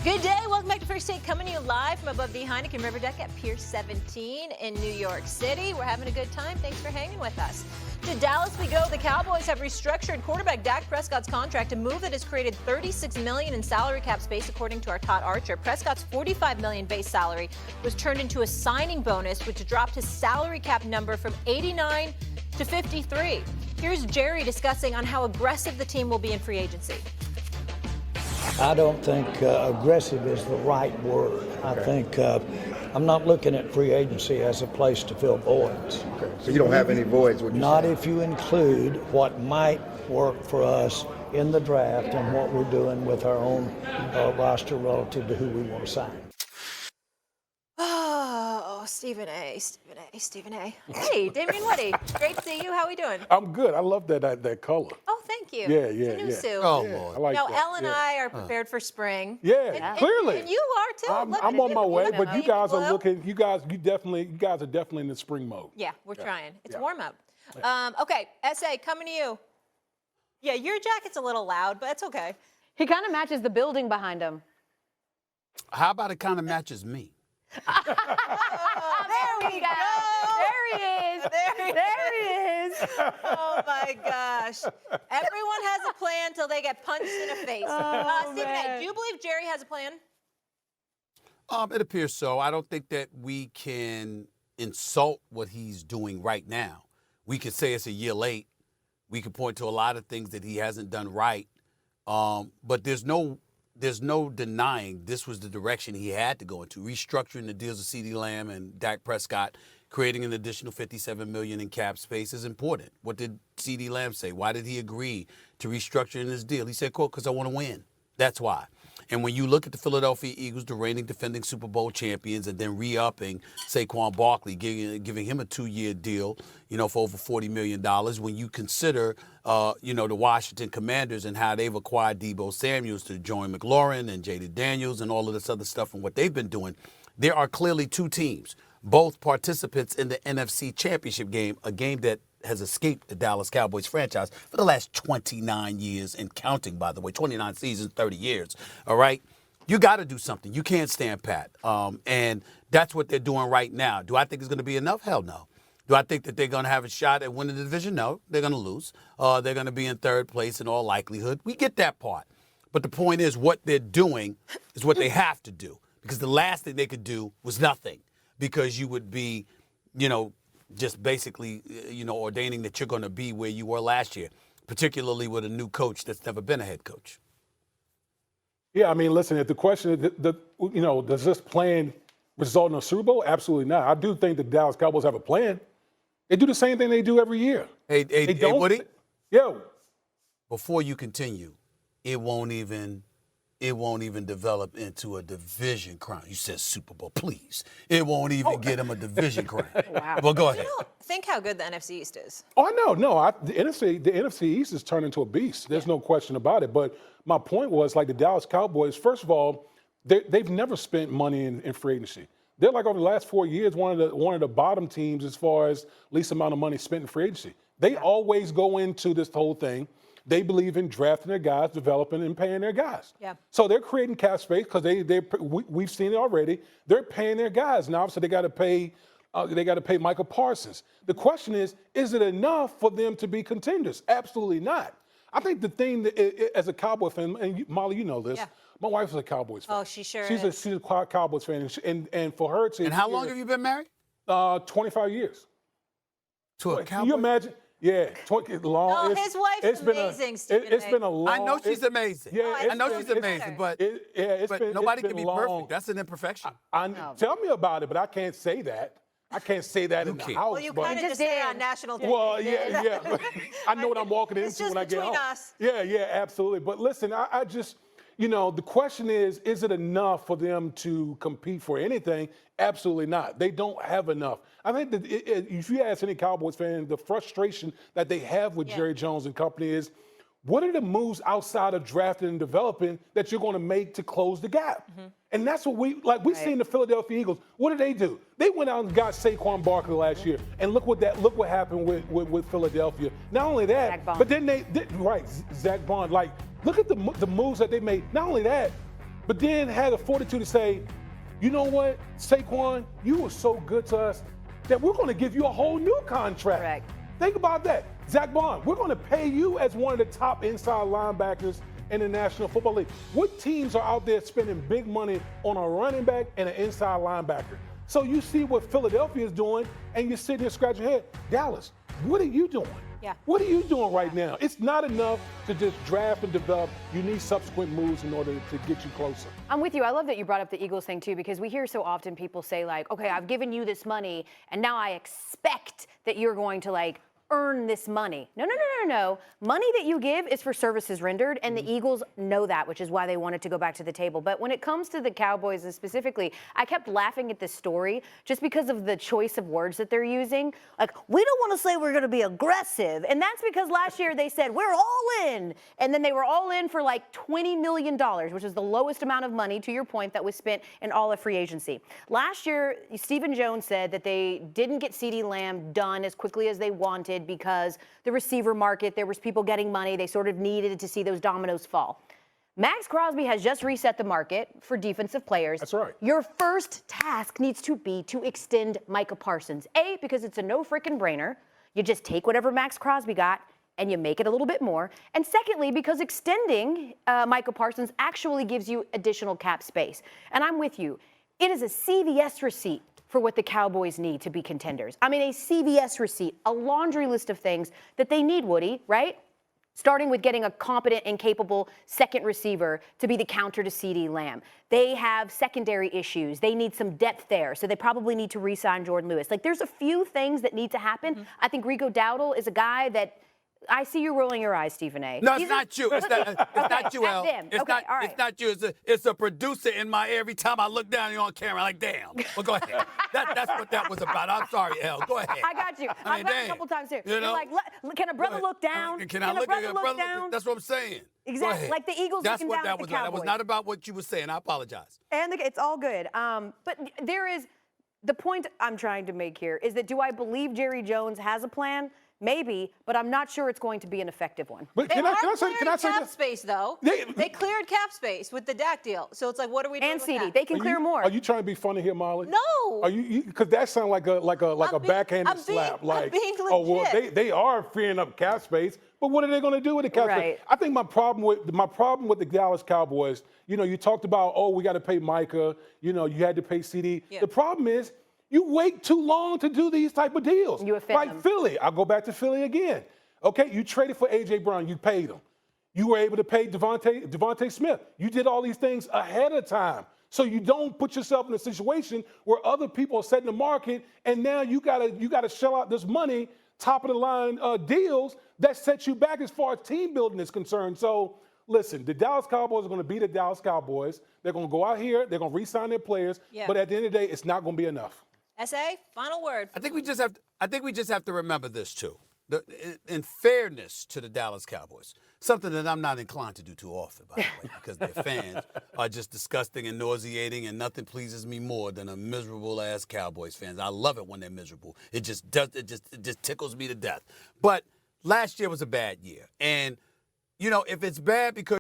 Good day. Welcome back to First Take, coming to you live from above the Heineken River Deck at Pier 17 in New York City. We're having a good time. Thanks for hanging with us. To Dallas we go. The Cowboys have restructured quarterback Dak Prescott's contract, a move that has created $36 million in salary cap space, according to our Todd Archer. Prescott's $45 million base salary was turned into a signing bonus, which dropped his salary cap number from 89 to 53. Here's Jerry discussing on how aggressive the team will be in free agency. I don't think aggressive is the right word. I think I'm not looking at free agency as a place to fill voids. Okay. So you don't have any voids? Not if you include what might work for us in the draft and what we're doing with our own roster relative to who we want to sign. Oh, Stephen A. Hey, Damian Woody. Great to see you. How are we doing? I'm good. I love that color. Oh, thank you. Yeah. It's a new suit. Oh, Yeah, Lord. I like Now, that. Elle and I are prepared for spring. Yeah, clearly. And you are too. Look, I'm on my way, but you guys are blue. looking. You guys are definitely in the spring mode. Yeah, we're trying. It's Yeah. warm up. Okay, SA, coming to you. Yeah, your jacket's a little loud, but it's okay. He kind of matches the building behind him. How about it kind of matches me? Oh, there we go. There he is. There he is. Oh my gosh. Everyone has a plan till they get punched in the face. Stephen A., do you believe Jerry has a plan? It appears so. I don't think that we can insult what he's doing right now. We could say it's a year late. We could point to a lot of things that he hasn't done right. But there's no denying this was the direction he had to go into. Restructuring the deals of CeeDee Lamb and Dak Prescott, creating an additional $57 million in cap space is important. What did CeeDee Lamb say? Why did he agree to restructuring this deal? He said, quote, because I want to win. That's why. And when you look at the Philadelphia Eagles, the reigning defending Super Bowl champions, and then re-upping Saquon Barkley, giving him a 2-year deal, for over $40 million, when you consider, the Washington Commanders and how they've acquired Deebo Samuels to join McLaurin and Jayden Daniels and all of this other stuff and what they've been doing, there are clearly two teams, both participants in the NFC Championship game, a game that has escaped the Dallas Cowboys franchise for the last 29 years and counting, by the way, 29 seasons, 30 years, all right? You got to do something. You can't stand pat. And that's what they're doing right now. Do I think it's going to be enough? Hell no. Do I think that they're going to have a shot at winning the division? No, they're going to lose. They're going to be in third place in all likelihood. We get that part. But the point is what they're doing is what they have to do, because the last thing they could do was nothing, because you would be, just basically, ordaining that you're going to be where you were last year, particularly with a new coach that's never been a head coach. Yeah, I mean, listen, if the question is, does this plan result in a Super Bowl? Absolutely not. I do think the Dallas Cowboys have a plan. They do the same thing they do every year. Hey, Woody? Yo. Before you continue, it won't even develop into a division crown. You said Super Bowl, please. It won't even get him a division crown. Wow. Well, go ahead. Think how good the NFC East is. Oh, no. The NFC East is turning into a beast. There's no question about it. But my point was, like the Dallas Cowboys, first of all, they've never spent money in free agency. They're like over the last 4 years, one of the bottom teams as far as least amount of money spent in free agency. They always go into this whole thing. They believe in drafting their guys, developing and paying their guys. Yeah. So they're creating cap space because we've seen it already. They're paying their guys. Now, obviously, they got to pay Michael Parsons. The question is it enough for them to be contenders? Absolutely not. I think the thing that, as a Cowboy fan, and Molly, you know this. Yeah. My wife is a Cowboys fan. Oh, she sure is. She's a Cowboys fan, and for her to. And how long have you been married? 25 years. To a Cowboy? Can you imagine? Yeah, long. Oh, his wife's amazing, Stephen A. It's been a long. I know she's amazing. Yeah, I know she's amazing, but nobody can be perfect. That's an imperfection. Tell me about it, but I can't say that. I can't say that in the house. Well, you kind of just did on national TV. Well, yeah. I know what I'm walking into when I get home. Us. Yeah, absolutely. But listen, I just, the question is it enough for them to compete for anything? Absolutely not. They don't have enough. I think that if you ask any Cowboys fan, the frustration that they have with Jerry Jones and company is, what are the moves outside of drafting and developing that you're going to make to close the gap? Mm-hmm. And that's what we've seen the Philadelphia Eagles. What did they do? They went out and got Saquon Barkley last year, and look what happened with Philadelphia. Not only that, but then Zach Bond. Like, look at the moves that they made. Not only that, but then had the fortitude to say, you know what, Saquon, you were so good to us that we're going to give you a whole new contract. Correct. Think about that. Zach Bond, we're going to pay you as one of the top inside linebackers in the National Football League. What teams are out there spending big money on a running back and an inside linebacker? So you see what Philadelphia is doing, and you're sitting there scratching your head. Dallas, what are you doing? Yeah. What are you doing right now? It's not enough to just draft and develop. You need subsequent moves in order to get you closer. I'm with you. I love that you brought up the Eagles thing too, because we hear so often people say like, okay, I've given you this money and now I expect that you're going to like earn this money. No. Money that you give is for services rendered, and the Eagles know that, which is why they wanted to go back to the table. But when it comes to the Cowboys and specifically, I kept laughing at this story just because of the choice of words that they're using. Like, we don't want to say we're going to be aggressive. And that's because last year they said, we're all in. And then they were all in for like $20 million, which is the lowest amount of money, to your point, that was spent in all of free agency. Last year, Stephen Jones said that they didn't get CeeDee Lamb done as quickly as they wanted because the receiver market, there was people getting money. They sort of needed to see those dominoes fall. Max Crosby has just reset the market for defensive players. That's right. Your first task needs to be to extend Micah Parsons. A, because it's a no freaking brainer. You just take whatever Max Crosby got and you make it a little bit more. And secondly, because extending Micah Parsons actually gives you additional cap space. And I'm with you. It is a CVS receipt for what the Cowboys need to be contenders. I mean, a CVS receipt, a laundry list of things that they need, Woody, right? Starting with getting a competent and capable second receiver to be the counter to CeeDee Lamb. They have secondary issues. They need some depth there, so they probably need to re-sign Jordan Lewis. Like, there's a few things that need to happen. Mm-hmm. I think Rico Dowdle is a guy that I see you rolling your eyes, Stephen A. No, it's not you. It's not you, Al. It's not you. It's a producer in my ear. Every time I look down, you're on camera. I'm like, damn. Well, go ahead. That's what that was about. I'm sorry, Al. Go ahead. I got you. I've got a couple times here. You know? Like, can a brother look down? Can a brother look down? That's what I'm saying. Exactly. Like the Eagles looking down at the Cowboys. That was not about what you were saying. I apologize. And it's all good. But there is the point I'm trying to make here is that do I believe Jerry Jones has a plan? Maybe, but I'm not sure it's going to be an effective one. But They can I cleared say cap this? space, though. They cleared cap space with the Dak deal. So it's like, what are we doing And with CeeDee, that? they can clear more. Are you trying to be funny here, Molly? No. Are you? Because that sounds like a backhanded slap. I'm being oh well, legit. they are freeing up cap space, but what are they going to do with the cap Right. space? I think my problem with the Dallas Cowboys, you talked about, oh, we got to pay Micah, you had to pay CeeDee. Yeah. The problem is you wait too long to do these type of deals. You offend like them. Philly. I'll go back to Philly again. Okay, you traded for A.J. Brown. You paid him. You were able to pay Devontae Smith. You did all these things ahead of time. So you don't put yourself in a situation where other people are setting the market, and now you gotta shell out this money, top of the line deals that set you back as far as team building is concerned. So listen, the Dallas Cowboys are going to be the Dallas Cowboys. They're going to go out here. They're going to re-sign their players. Yeah. But at the end of the day, it's not going to be enough. SA, final word. I think we just have to remember this too. In fairness to the Dallas Cowboys, something that I'm not inclined to do too often, by the way, because their fans are just disgusting and nauseating, and nothing pleases me more than a miserable ass Cowboys fans. I love it when they're miserable. It just tickles me to death. But last year was a bad year, and if it's bad because